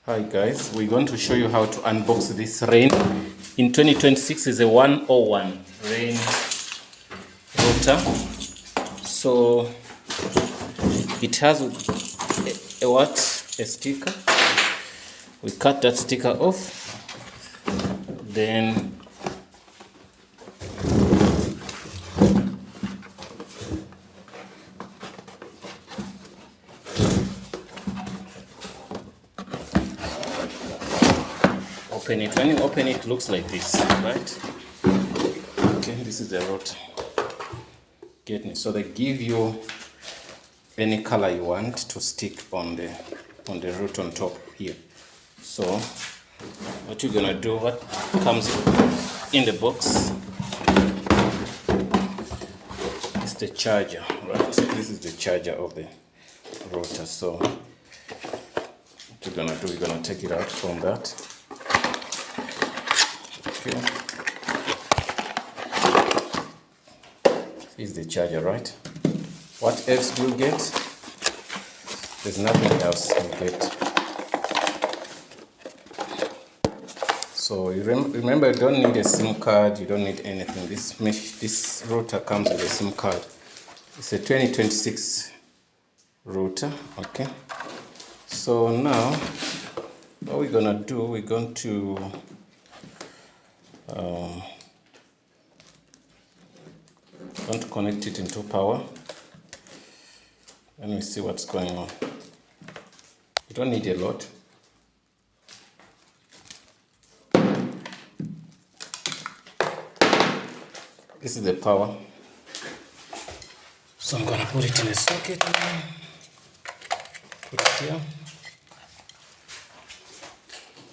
Hi guys, we're going to show you how to unbox this Rain. In 2026 is a 101 Rain router. So it has a sticker. We cut that sticker off. Then open it. When you open it, looks like this, right? Okay, this is the router. Get me? So they give you any color you want to stick on the root on top here. So what you're gonna do, what comes in the box is the charger, right? So this is the charger of the router. So what you're gonna do, you're gonna take it out from that. Okay. Is the charger, right? What else do you get? There's nothing else you get. So you remember, you don't need a SIM card, you don't need anything. This router comes with a SIM card. It's a 2026 router, okay? So now, what we're gonna do, we're going to connect it into power. Let me see what's going on. You don't need a lot. This is the power. So I'm gonna put it in a socket now. Put it here.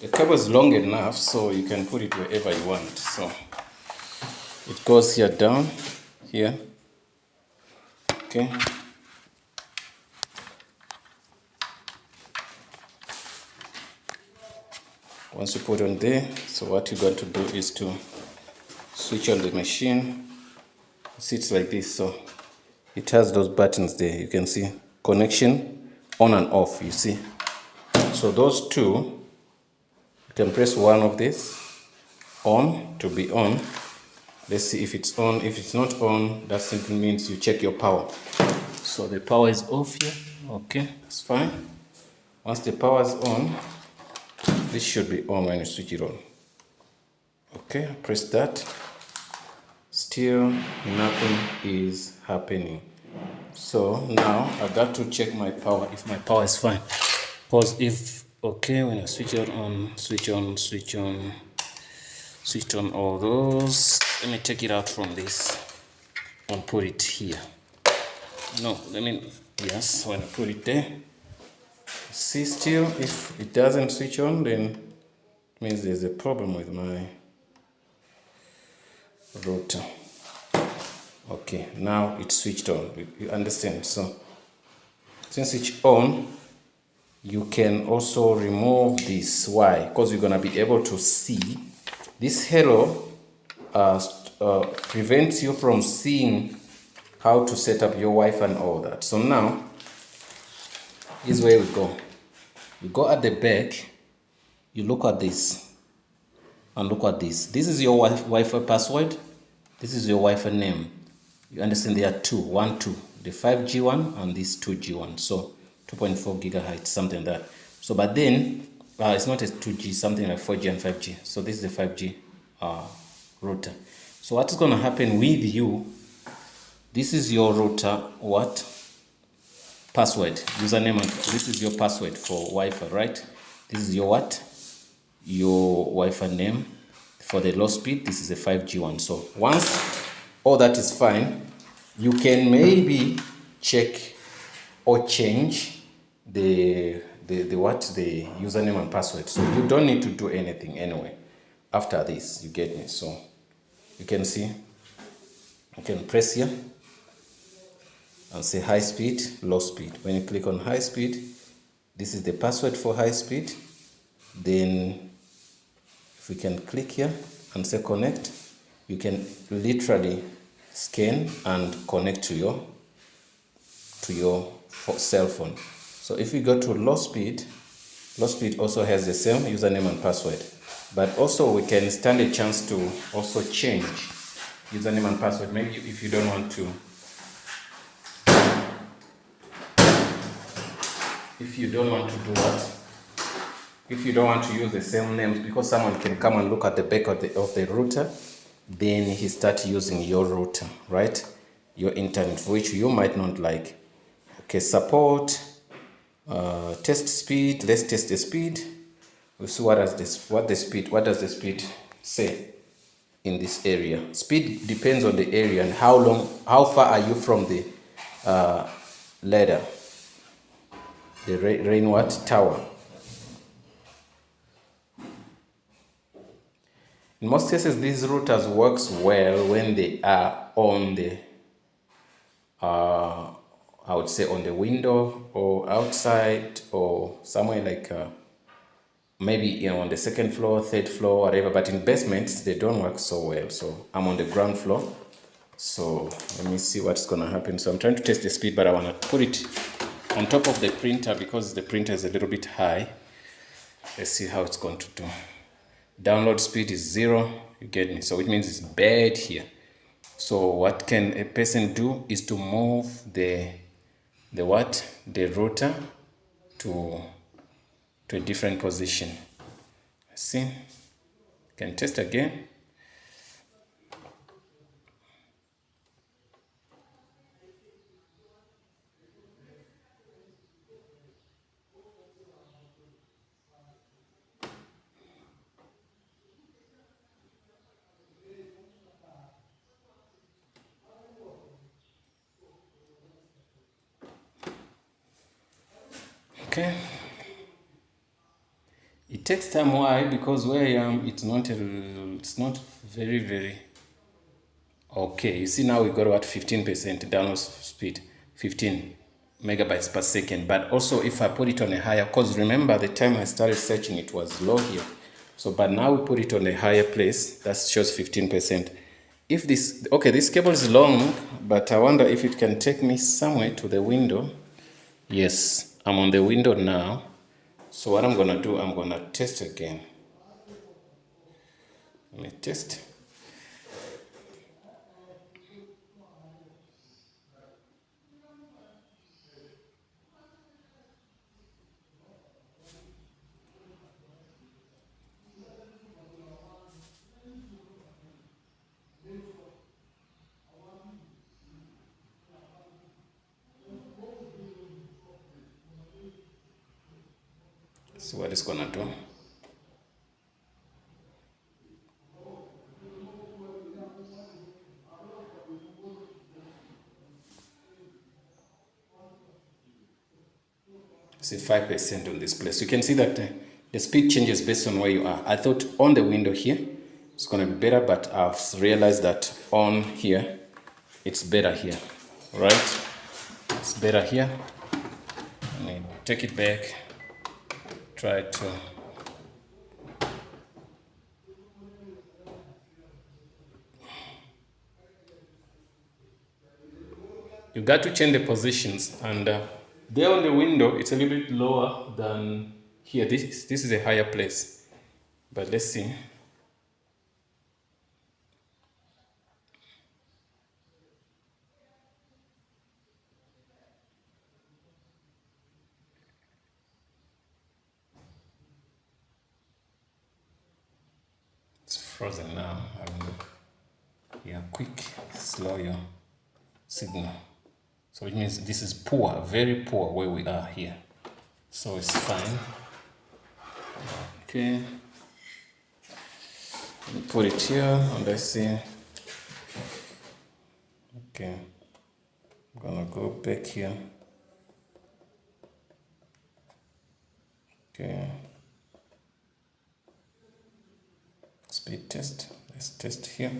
The cable is long enough so you can put it wherever you want. So it goes here down, here. Okay. Once you put on there, so what you're going to do is to switch on the machine. It sits like this, so it has those buttons there. You can see connection on and off, you see. So those two, you can press one of this on to be on. Let's see if it's on. If it's not on, that simply means you check your power. So the power is off here. Okay, that's fine. Once the power is on, this should be on when you switch it on. Okay, press that. Still nothing is happening. So now I got to check my power, if my power is fine. Because if, okay, when I switch it on, switch on all those. Let me take it out from this and put it here. No, yes, when I put it there, see, still, if it doesn't switch on, then it means there's a problem with my router. Okay, now it's switched on. You understand? So since it's on, you can also remove this. Why? Because you're gonna be able to see this halo. Prevents you from seeing how to set up your Wi-Fi and all that. So now, here's where we go. You go at the back, you look at this, and look at this. This is your Wi-Fi password. This is your Wi-Fi name. You understand there are two, 1, 2, the 5G one and this 2G one. So 2.4 gigahertz, something like that. So, but then it's not a 2G, something like 4G and 5G. So this is the 5G router. So what's going to happen with you? This is your router. What? Password, username, and this is your password for Wi-Fi, right? This is your what? Your Wi-Fi name. For the low speed, this is a 5G one. So once all that is fine, you can maybe check or change the username and password. So you don't need to do anything anyway. After this, you get me. So you can see, you can press here and say high speed, low speed. When you click on high speed, this is the password for high speed. Then if we can click here and say connect, you can literally scan and connect to your cell phone. So if we go to low speed, Low speed also has the same username and password. But also we can stand a chance to also change username and password. Maybe if you don't want to, if you don't want to do what? If you don't want to use the same names, because someone can come and look at the back of the router, then he starts using your router, right? Your internet, which you might not like. Okay, support, test speed. Let's test the speed. We'll see what does the speed say in this area. Speed depends on the area and how far are you from the ladder, the rain what tower. In most cases, these routers works well when they are on the, I would say on the window or outside or somewhere like maybe on the second floor, third floor, whatever. But in basements, they don't work so well. So I'm on the ground floor. So let me see what's gonna happen. So I'm trying to test the speed, but I wanna put it on top of the printer because the printer is a little bit high. Let's see how it's going to do. Download speed is 0, you get me? So it means it's bad here. So what can a person do is to move the router to a different position. See, can test again. Okay. It takes time. Why? Because where I am, it's not very okay. You see now we got what 15% download speed, 15 megabytes per second. But also if I put it on a higher, because remember the time I started searching it was low here. So but now we put it on a higher place, that shows 15%. If this, okay, this cable is long, but I wonder if it can take me somewhere to the window. Yes, I'm on the window now. So what I'm gonna do, I'm gonna test again. Let me test. See what it's gonna do. See 5% on this place. You can see that the speed changes based on where you are. I thought on the window here it's gonna be better, but I've realized that on here it's better here, right? It's better here. Let me take it back. Try to. You got to change the positions, and there on the window it's a little bit lower than here. This is a higher place, but let's see. It's frozen now. Yeah, quick, slow your signal. So it means this is poor, very poor where we are here. So it's fine. Okay. Put it here and let's see. Okay. I'm gonna go back here. Okay. Speed test. Let's test here.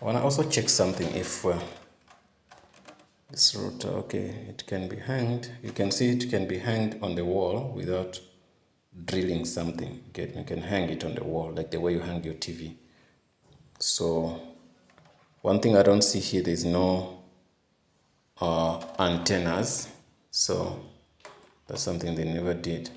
I want to also check something if this router, okay, it can be hanged. You can see it can be hanged on the wall without drilling something. Okay, you can hang it on the wall like the way you hang your TV. So one thing I don't see here, there's no antennas, so that's something they never did.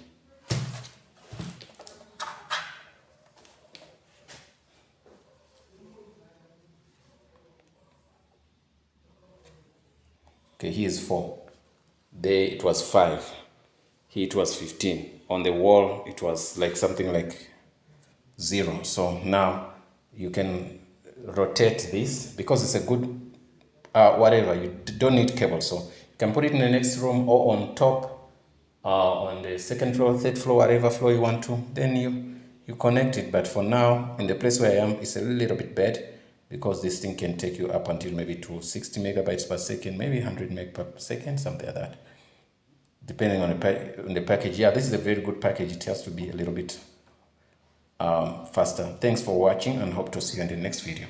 Okay, here is 4. There it was 5. Here it was 15. On the wall it was like something like 0. So now you can rotate this because it's a good whatever. You don't need cable, so you can put it in the next room or on top, on the second floor, third floor, whatever floor you want to. Then you connect it. But for now, in the place where I am, it's a little bit bad because this thing can take you up until maybe to 60 megabytes per second, maybe 100 meg per second, something like that, depending on the package. Yeah, this is a very good package. It has to be a little bit faster. Thanks for watching and hope to see you in the next video.